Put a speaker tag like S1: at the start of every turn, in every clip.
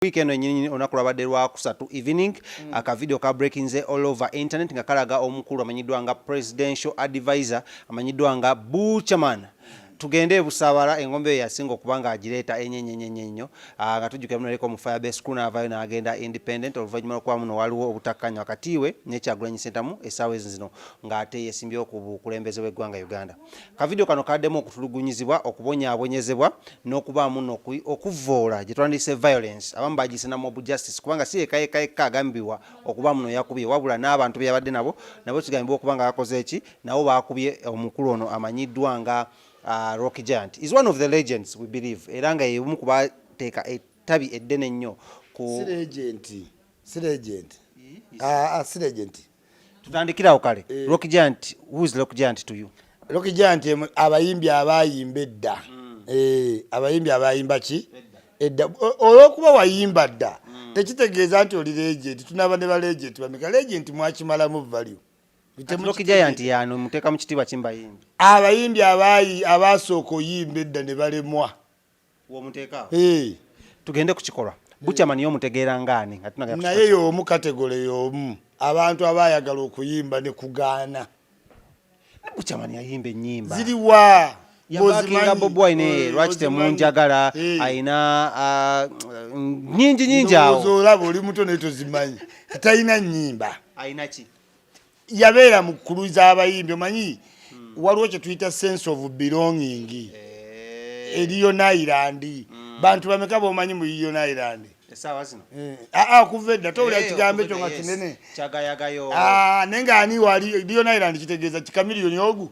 S1: Weekend nyinyi onakulabadde lwa kusatu evening aka video ka breaking ze all over internet nga kalaga omukulu amanyidwa nga presidential advisor amanyidwa nga Buchaman tugende busabala engombe yasinga okubanga agireta enyenyenyenyo nga tujjuke munaleko mu Firebase kuna avayo na agenda independent oluvanyuma kwa muno waliwo obutakanya wakatiwe nekyagulanye sentamu esawe zino nga ate yesimbyo ku bukulembeze bw'eggwanga Uganda. Ka video kano kaddemu okutulugunyizibwa okubonyaabonyezebwa n'okubaamu okuvoola gye twandise violence abamu bagisena mob justice kubanga si eka agambibwa okuba muno yakubye wabula n'abantu byabadde nabo kigambibwa okubanga yakoze eki nabo bakubye omukulu ono amanyiddwa nga Rocky Giant is one of the legends we believe eranga yebumu kubateeka ettabi eddene nnyo ku
S2: si legend
S1: tutandikirawo kale Rocky Giant, who is Rocky Giant to you?
S2: Rocky Giant abayimbi abayimba edda abayimbi abayimba ki edda olwokuba wayimba dda tekitegeeza nti oli legend tunaba ne ba legend bameka legend mwakimalamu value.
S1: Rocky Giant yano muteka mu kitiibwa kimbayimbi
S2: abayimbi abasooka oyimba edda ne balemwa
S1: uwo muteeka tugende ku kikolwa Buchaman y'omutegeera ngaani nga tunaga
S2: naye y'omu kategole y'omu abantu abayagala okuyimba ne kugaana.
S1: Buchaman yayimba ennyimba
S2: ziriwa
S1: yabakinga Bob Wine lwaki temunjagala ayina nyingi awo
S2: olaba oli muto naye tozimanyi talina nnyimba
S1: ayina ki
S2: yabeera mu kuluza abayimbi omanyi waliwo kye tuyita sense of belonging eriyo Island bantu bameka bomanyi mu iyo Island
S1: esawa zino
S2: kuva edda towulira kigambo ekyo nga kinene
S1: kyagayagayo
S2: naye nga ani wali iyo Island kitegeeza kikamiliyoni ogu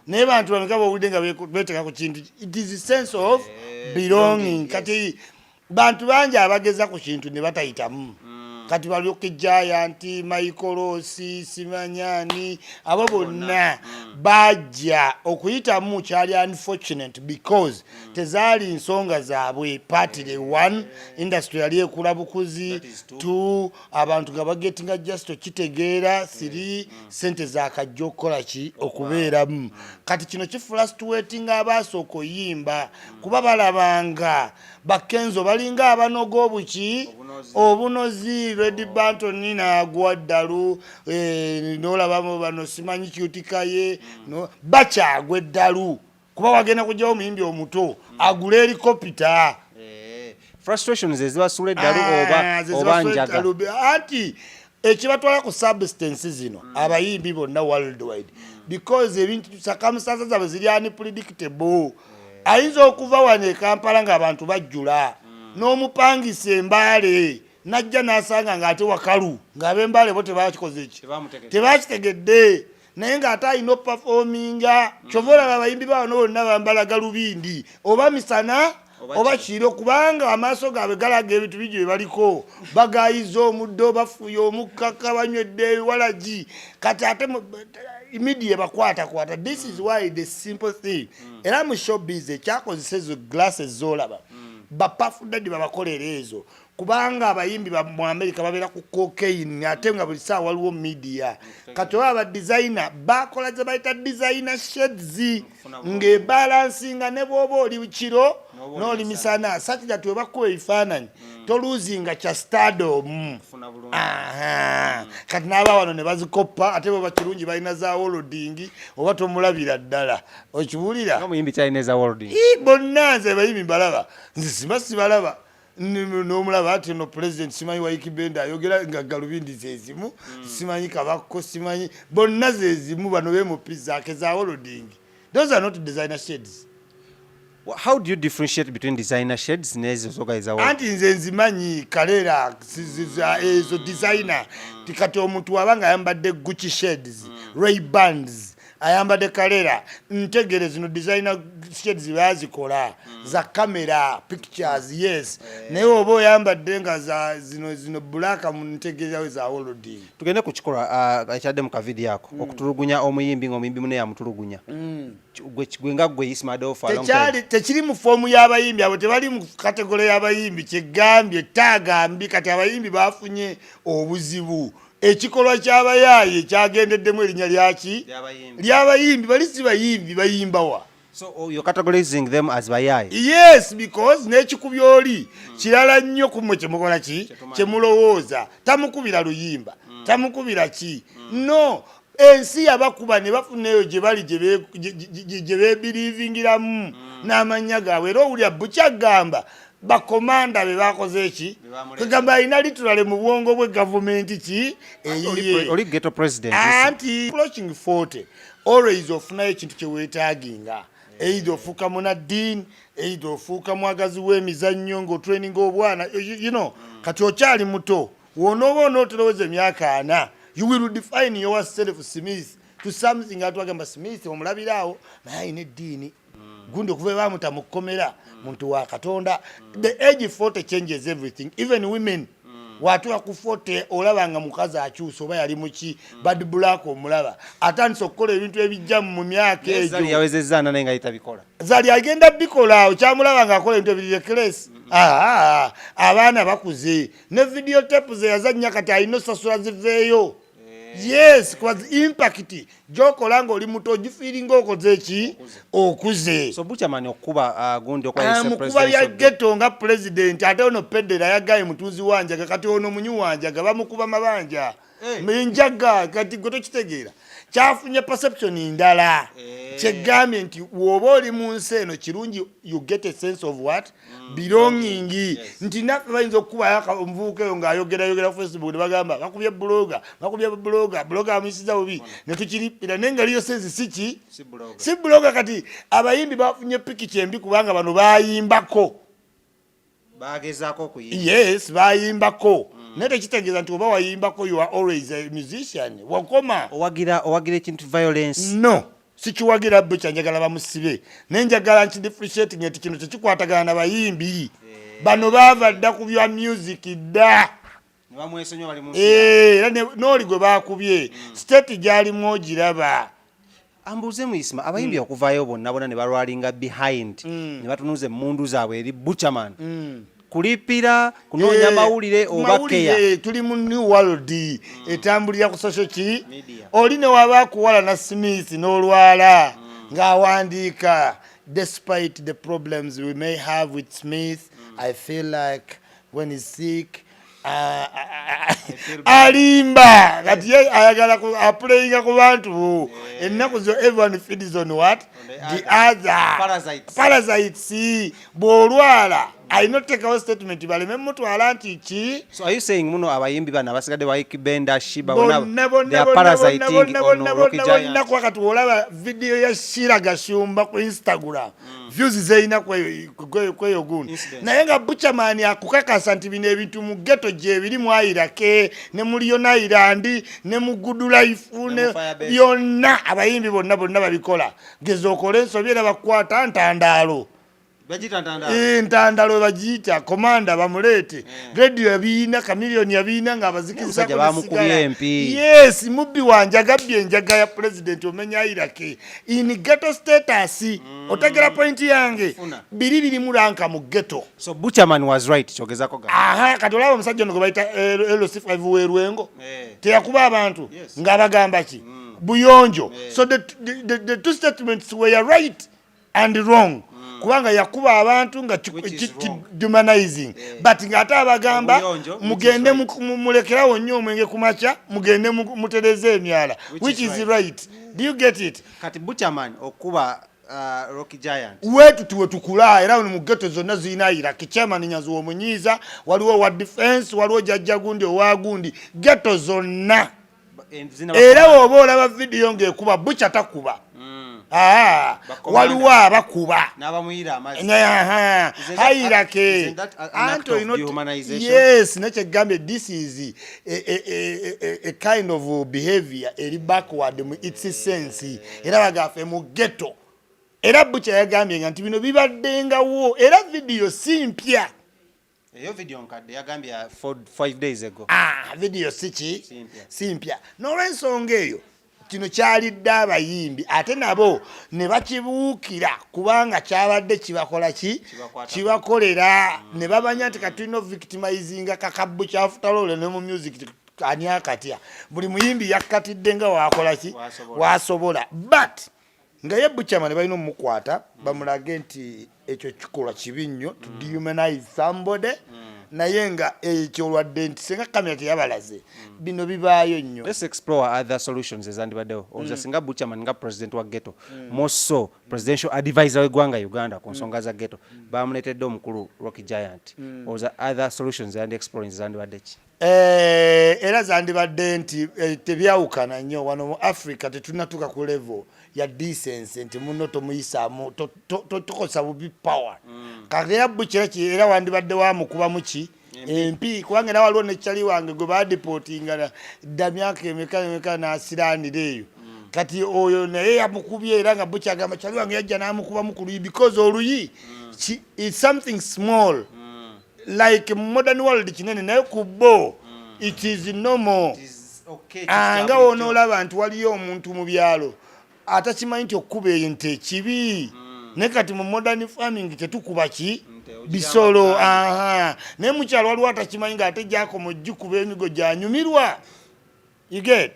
S2: naye bantu bameka bowulidde nga beeteka ku kintu it is a sense of belonging kati bantu bangi abageza ku kintu ne batayitamu kati Rocky Giant, Michael Rossi, Simanyani abo bonna bajja okuyitamu kyali unfortunate because tezaali nsonga zaabwe party 1 industry yali ekula bukuzi 2 abantu nga bagetinga just okitegeera 3 sente zakajja okukola ki okubeeramu kati kino kifrustrating abasooka oyimba kuba balabanga bakenzo balinga abanogo obuki obunozi Red Banton nina agwaddalu nolabamo bano simanyi kyutikaye no bakyagwe ddalu kuba wagenda kujjawo muyimbi omuto agula helicopter
S1: frustrations ezibasula eddalu oba njaga
S2: ati ekibatwala ku substances zino abayimbi bonna worldwide because ebintu circumstances zaabwe ziri unpredictable ayinza okuva wano e Kampala ng'abantu bajjula n'omupangisa embaale najja n'asanga ng'ate wakalu ng'ab'embaale bo tebakikoze eki tebakitegedde naye ng'ate alina opafominga kyova olaba abayimbi bawano bonna bambala galubindi oba misana oba kiro kubanga amaaso gaabwe galaga ebintu bigyo bye baliko bagayiza omuddo bafuya omukkaka banywedde walagi kati ate media bakwata this is why the simple thing era mu showbiz ekyakozesa ezo glasses zolaba bapafudadi babakolera ezo kubanga abayimbi mu America babeera ku cocaine ate nga buli saa waliwo media kati aba designer bakola ze bayita designer shades ng'ebalansinga ne bwoba oli kiro n'oli misana such that we bakuwa ebifaananyi toluzinga kya stardom kati n'aba wano ne bazikoppa ate bo bakirungi balina za holding oba tomulabira ddala okibuulira
S1: omuyimbi kyalina za holding
S2: bonna nze bayimbi balaba nze sibalaba n'omulaba ati no president simanyi Waikibenda ayogera nga galubindi zezimu simanyi Kabako simanyi bonna zezimu bano be mu pizza ke za holding those are not designer shades.
S1: How do you differentiate between designer shades nezo zoga izawo
S2: anti nze nzimanyi kalera ezo designer tikati omuntu wabanga ayambadde Gucci shades Ray-Bans ayambadde kalera ntegere zino designer shades bazikola za camera pictures yes naye oba oyambadde nga za zino black mu ntegere za holding
S1: tugende ku kikolwa ekyadde mu kavidiyo yako okutulugunya omuyimbi ng'omuyimbi mune yamutulugunya gwenga gwe Ismail
S2: tekiri mu fomu y'abayimbi abo tebali mu kategole y'abayimbi kyegambye tagambi kati abayimbi bafunye obuzibu ekikolwa ky'abayaaye kyagendeddemu erinnya lyaki ly'abayimbi bali si bayimbi bayimbawa
S1: So you're categorizing them as bayaye?
S2: Yes, because n'ekikubya oli kirala nnyo ku mmwe kyemukola ki kyemulowooza. Tamukubira luyimba, tamukubira ki. No, ensi yabakuba ne bafuneyo gye bali gye beebiriivingiramu n'amannya gaabwe. Era owulira bukyagamba bakomanda be bakoze eki kagamba alina literally mu bwongo bwe gavumenti ki eyiye
S1: oli ghetto president
S2: anti approaching 40 always ofunayo ekintu kyeweetaaginga either ofuuka munaddiini either ofuuka mwagazi w'emizannyo ng'otraining obwana you know kati okyali muto wonooba onooteroweza emyaka 4 you will define yourself Smith to something atwagamba Smith omulabiraawo naye ayina eddiini gundi okuva bamuta mu kkomera muntu wa Katonda. The age 40 changes everything, even women. Watu wa ku 40 olaba nga mukazi akyusa oba yali muki bad black omulaba atandise okukola ebintu ebijja mu myaka ejo.
S1: Zali yawezezza naye nga yitabikola.
S2: Zali agenda bikola okyamulaba nga akola ebintu ebirekelesi. Abaana bakuze ne video tape ze yazannya kati alina osasula ziveeyo. Yes, because impact jokola nga oli muto gifiringa okoze ki okuze.
S1: So Buchaman okuba gundi okwa
S2: president. Mukuba ya ghetto nga president ate ono pedera yagaye mutuzi wanja kati ono munyu wanja bamukuba mabanja. Menjaga kati goto kitegeera. Kyafunye perception ndala. Kyegambye nti woba oli mu nsi eno kirungi you get a sense of what? Belonging. Nti naffe bayinza okukuba omuvubuka eyo ng'ayogera Facebook ne bagamba bakubye bloga amuyisiza bubi ne tukiripira naye nga liyo sensi si bloga kati abayimbi bafunye pikichi embi kubanga bano bayimbako.
S1: Bagezaako okuyimba.
S2: Yes, bayimbako. Nete kitegeeza nti oba wayimbako you are always a musician. Wakoma.
S1: Owagira ekintu violence.
S2: No. Sikiwagira Butcher njagala bamusibe. Nenjagala nti differentiating eti kino tekikwatagana na bayimbi. Bano bava dda ku bya music dda.
S1: Bamwesonyo bali mu.
S2: Noli gwe bakubye. State gyali mogiraba.
S1: Ambuze muisima abayimbi okuvaayo bonna ne balwalinga behind ne batunuze mundu zaabwe eri Buchaman. Kulipira kunonya mawulire obakeya
S2: tuli mu new world etambulira ku social ki oli ne wabakuwala na Smith n'olwala ng'awandiika despite the problems we may have with Smith I feel like when he's sick alimba kati ayagala aplayinga ku bantu ennaku zo everyone feeds on what the other parasites bw'olwala ayina otteekawo statement baleme mutwala nti ki.
S1: So are you saying muno abayimbi bana basigadde Benda Shiba they are parasiting on Rocky Giant?
S2: Kuba kati olaba video ya Shira Gashumba ku Instagram views zeyina kweyo gundi naye nga Buchaman akukakasa nti bino ebintu mu ghetto gye biri mu Iraq ne mu Lion Island ne mu Good Life ne byonna abayimbi bonna babikola gezo okole ensobi era bakwata ntandaalo ntandalo bagiyita komanda bamuleete radio yabiina kamiliyoni yabiina ng'abazikiriza yes mubbi wanje agabbye enjaga ya president omenya Iraq in ghetto status otegera point yange biri mulanka mu ghetto.
S1: So Buchaman was right kyogezako
S2: kati olaba omusajja ono gwe bayita LC5 werwengo teyakuba abantu ng'abagamba ki buyonjo. So the two statements were right and wrong. Kubanga yakuba abantu nga demonizing but ngate abagamba mugende mulekerawo nnyo omwenge kumacha mugende mutereze emyala which is right. Do you get it?
S1: Kati Buchaman okuba Rocky Giant
S2: wetu tuwe tukula era mu ghetto zonna zina Iraq chairman Nyanzi Omunyiza waliwo wa defense waliwo jajja gundi owagundi ghetto zonna era oba olaba video ngekuba Bucha takuba waliwo abakuba
S1: n'abamuyira amazzi
S2: hayirake yes nekyegambe this is a kind of behavior eri backward mu its sense era bagafe mu ghetto era Bucha yagambye nga nti bino bibaddengawo era video simpya.
S1: Eyo video nkadde yagambye 5 days ago.
S2: Video sichi simpya n'olwensonga eyo kino kyalidde abayimbi ate nabo ne bakibuukira kubanga kyabadde kibakola ki kibakolera ne babanya nti katulina victimizinga kakabbu kyafutalole ne mu music ani akatya buli muyimbi yakkatidde nga wakola ki wasobola but nga ye Buchaman balina omukwata bamulage nti ekyo kikolwa kibi nnyo to dehumanize somebody naye nga ekyo olwadde nti singa kamera teyabalaze bino bibaayo nnyo.
S1: Let's explore other solutions ezandibaddewo oza singa Buchaman nga president wa ghetto moso presidential advisor w'eggwanga Uganda ku nsonga za ghetto bamuletedde omukulu Rocky Giant oza other solutions and exploring zandibadde ki?
S2: Era zandibadde nti tebyawukana nnyo wano mu Africa tetunatuuka ku level ya decency nti muno tomuyisaamu tokosa bubi power kati era Buchereki era wandibadde wamukuba muki MP kubanga era waliwo nekyali wange gwe badipootinga dda myaka emeka n'asiraanira eyo kati oyo naye yamukubye era nga Bucha agamba kyali wange yajja n'amukuba mu ku luyi because oluyi is something small like modern world kinene naye ku bo it is normal nga wonoolaba nti waliyo omuntu mu byalo atakimanyi nti okuba ente kibi ne kati mu modern farming tetukuba ki bisolo naye mukyalo waliwo atakimanyi ng'ate gyako mujjukuba emigo gyanyumirwa you get